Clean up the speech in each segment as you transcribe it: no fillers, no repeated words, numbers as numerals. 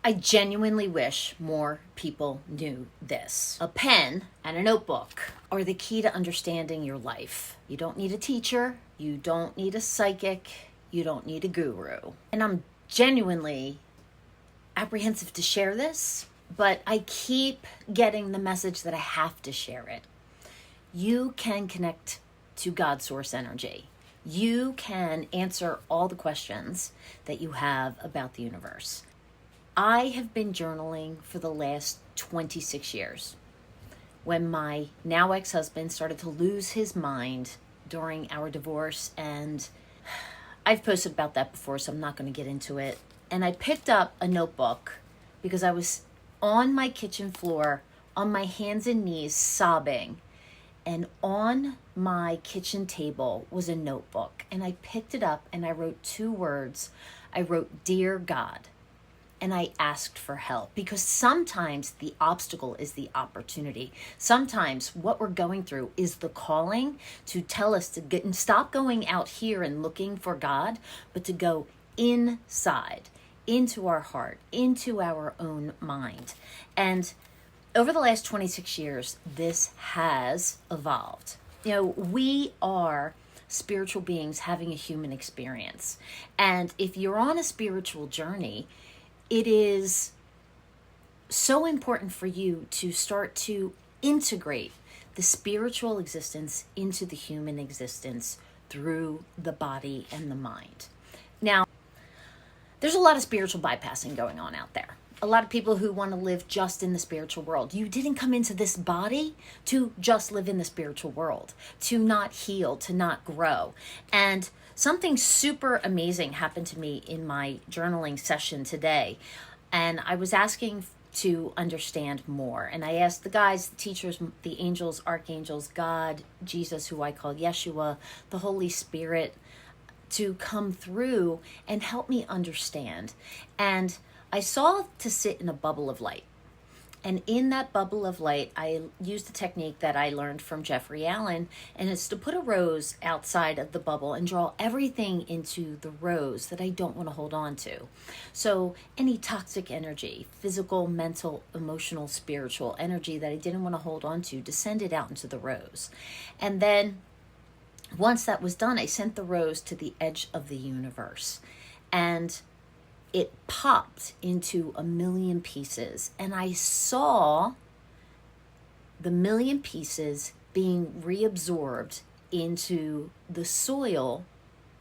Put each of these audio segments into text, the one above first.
I genuinely wish more people knew this. A pen and a notebook are the key to understanding your life. You don't need a teacher, you don't need a psychic, you don't need a guru. And I'm genuinely apprehensive to share this, but I keep getting the message that I have to share it. You can connect to God's source energy. You can answer all the questions that you have about the universe. I have been journaling for the last 26 years. When my now ex-husband started to lose his mind during our divorce, and I've posted about that before, so I'm not going to get into it. And I picked up a notebook because I was on my kitchen floor, on my hands and knees, sobbing. And on my kitchen table was a notebook. And I picked it up and I wrote 2 words. I wrote, "Dear God." And I asked for help, because sometimes the obstacle is the opportunity. Sometimes what we're going through is the calling to tell us to get and stop going out here and looking for God, but to go inside, into our heart, into our own mind. And over the last 26 years, this has evolved. We are spiritual beings having a human experience. And if you're on a spiritual journey, it is so important for you to start to integrate the spiritual existence into the human existence through the body and the mind. Now, there's a lot of spiritual bypassing going on out there. A lot of people who want to live just in the spiritual world. You didn't come into this body to just live in the spiritual world, to not heal, to not grow. And something super amazing happened to me in my journaling session today. And I was asking to understand more. And I asked the guys, the teachers, the angels, archangels, God, Jesus, who I call Yeshua, the Holy Spirit, to come through and help me understand. And I saw to sit in a bubble of light. And in that bubble of light, I used a technique that I learned from Jeffrey Allen, and it's to put a rose outside of the bubble and draw everything into the rose that I don't want to hold on to. So any toxic energy, physical, mental, emotional, spiritual energy that I didn't want to hold on to send it out into the rose. And then once that was done, I sent the rose to the edge of the universe. And it popped into 1,000,000 pieces, and I saw the 1,000,000 pieces being reabsorbed into the soil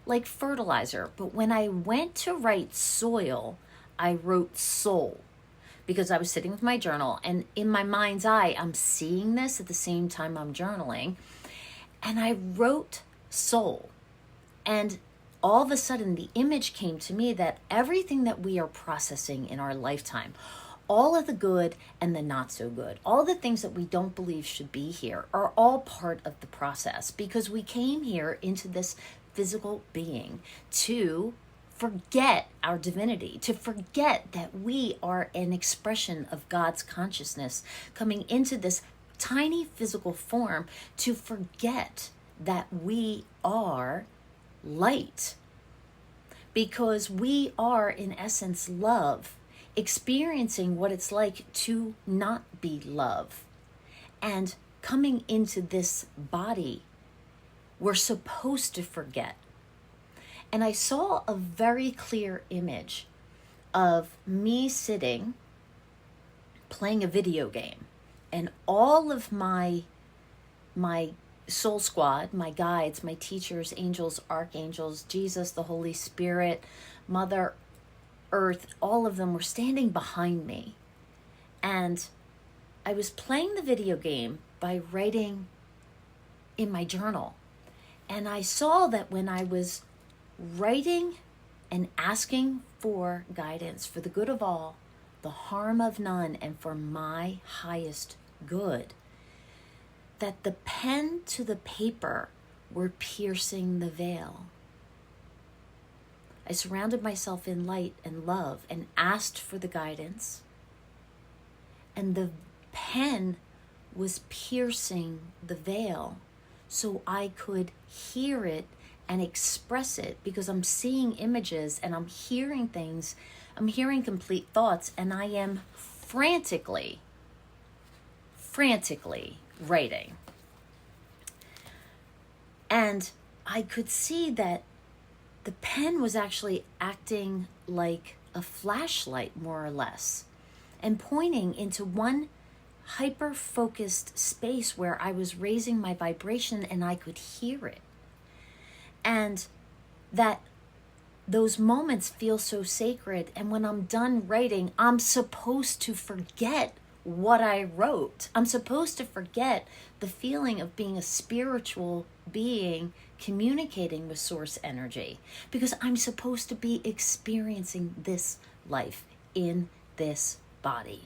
like fertilizer. But when I went to write soil, I wrote soul, because I was sitting with my journal, and in my mind's eye, I'm seeing this at the same time I'm journaling, and I wrote soul. And all of a sudden, the image came to me that everything that we are processing in our lifetime, all of the good and the not so good, all the things that we don't believe should be here, are all part of the process, because we came here into this physical being to forget our divinity, to forget that we are an expression of God's consciousness coming into this tiny physical form, to forget that we are light, because we are in essence love, experiencing what it's like to not be love. And coming into this body, we're supposed to forget. And I saw a very clear image of me sitting playing a video game, and all of my soul squad, my guides, my teachers, angels, archangels, Jesus, the Holy Spirit, Mother Earth, all of them were standing behind me. And I was playing the video game by writing in my journal. And I saw that when I was writing and asking for guidance for the good of all, the harm of none, and for my highest good, that the pen to the paper were piercing the veil. I surrounded myself in light and love and asked for the guidance. And the pen was piercing the veil so I could hear it and express it, because I'm seeing images and I'm hearing things. I'm hearing complete thoughts, and I am frantically writing. And I could see that the pen was actually acting like a flashlight, more or less, and pointing into one hyper-focused space where I was raising my vibration and I could hear it. And that those moments feel so sacred. And when I'm done writing, I'm supposed to forget what I wrote. I'm supposed to forget the feeling of being a spiritual being communicating with source energy, because I'm supposed to be experiencing this life in this body.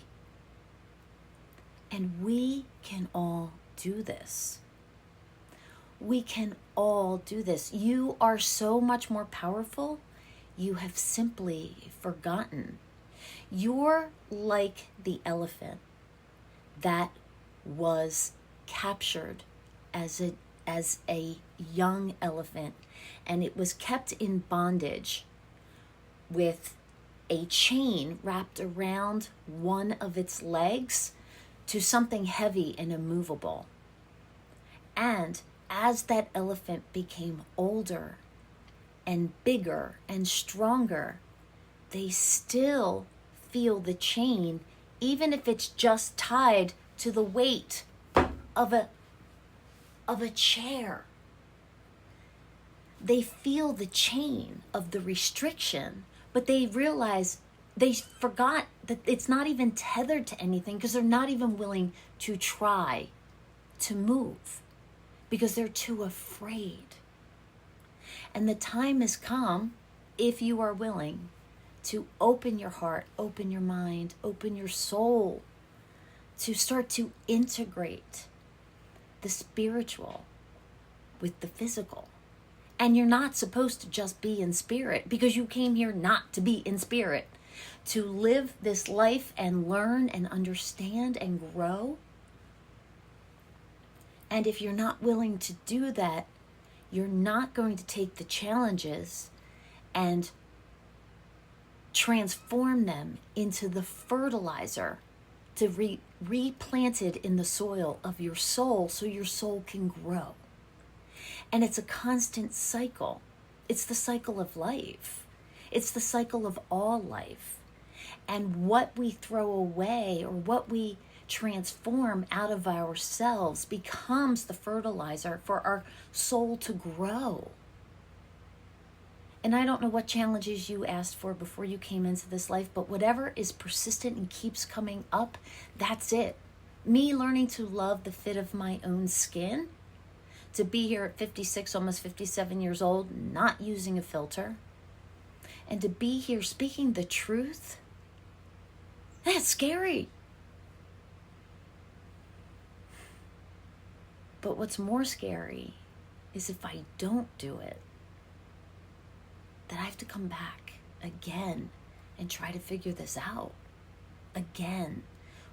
And we can all do this. We can all do this. You are so much more powerful. You have simply forgotten. You're like the elephant that was captured as a young elephant, and it was kept in bondage with a chain wrapped around one of its legs to something heavy and immovable. And as that elephant became older and bigger and stronger, they still feel the chain, even if it's just tied to the weight of a chair. They feel the chain of the restriction, but they realize they forgot that it's not even tethered to anything, because they're not even willing to try to move because they're too afraid. And the time has come, if you are willing, to open your heart, open your mind, open your soul, to start to integrate the spiritual with the physical. And you're not supposed to just be in spirit, because you came here not to be in spirit, to live this life and learn and understand and grow. And if you're not willing to do that, you're not going to take the challenges and transform them into the fertilizer to replant it in the soil of your soul, so your soul can grow. And it's a constant cycle. It's the cycle of life. It's the cycle of all life. And what we throw away, or what we transform out of ourselves, becomes the fertilizer for our soul to grow. And I don't know what challenges you asked for before you came into this life, but whatever is persistent and keeps coming up, that's it. Me learning to love the fit of my own skin, to be here at 56, almost 57 years old, not using a filter, and to be here speaking the truth, that's scary. But what's more scary is if I don't do it, that I have to come back again and try to figure this out again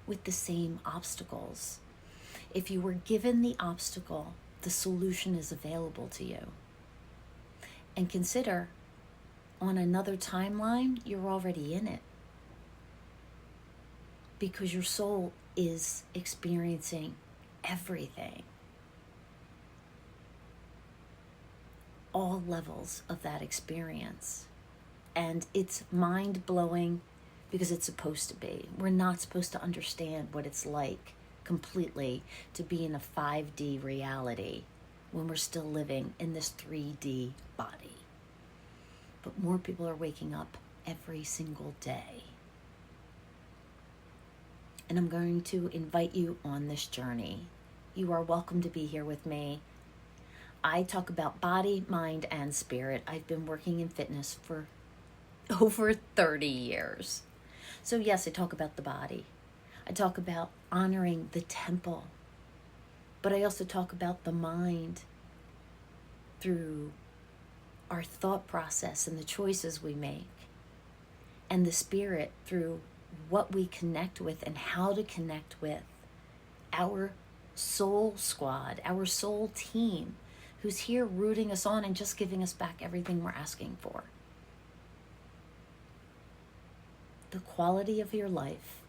with the same obstacles. If you were given the obstacle, the solution is available to you. And consider, on another timeline, you're already in it, because your soul is experiencing everything. All levels of that experience. And it's mind-blowing, because it's supposed to be. We're not supposed to understand what it's like completely to be in a 5D reality when we're still living in this 3D body. But more people are waking up every single day. And I'm going to invite you on this journey. You are welcome to be here with me. I talk about body, mind, and spirit. I've been working in fitness for over 30 years. So yes, I talk about the body. I talk about honoring the temple. But I also talk about the mind through our thought process and the choices we make. And the spirit through what we connect with and how to connect with our soul squad, our soul team, who's here rooting us on and just giving us back everything we're asking for. The quality of your life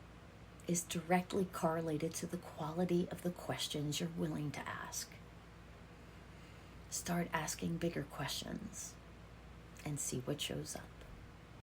is directly correlated to the quality of the questions you're willing to ask. Start asking bigger questions and see what shows up.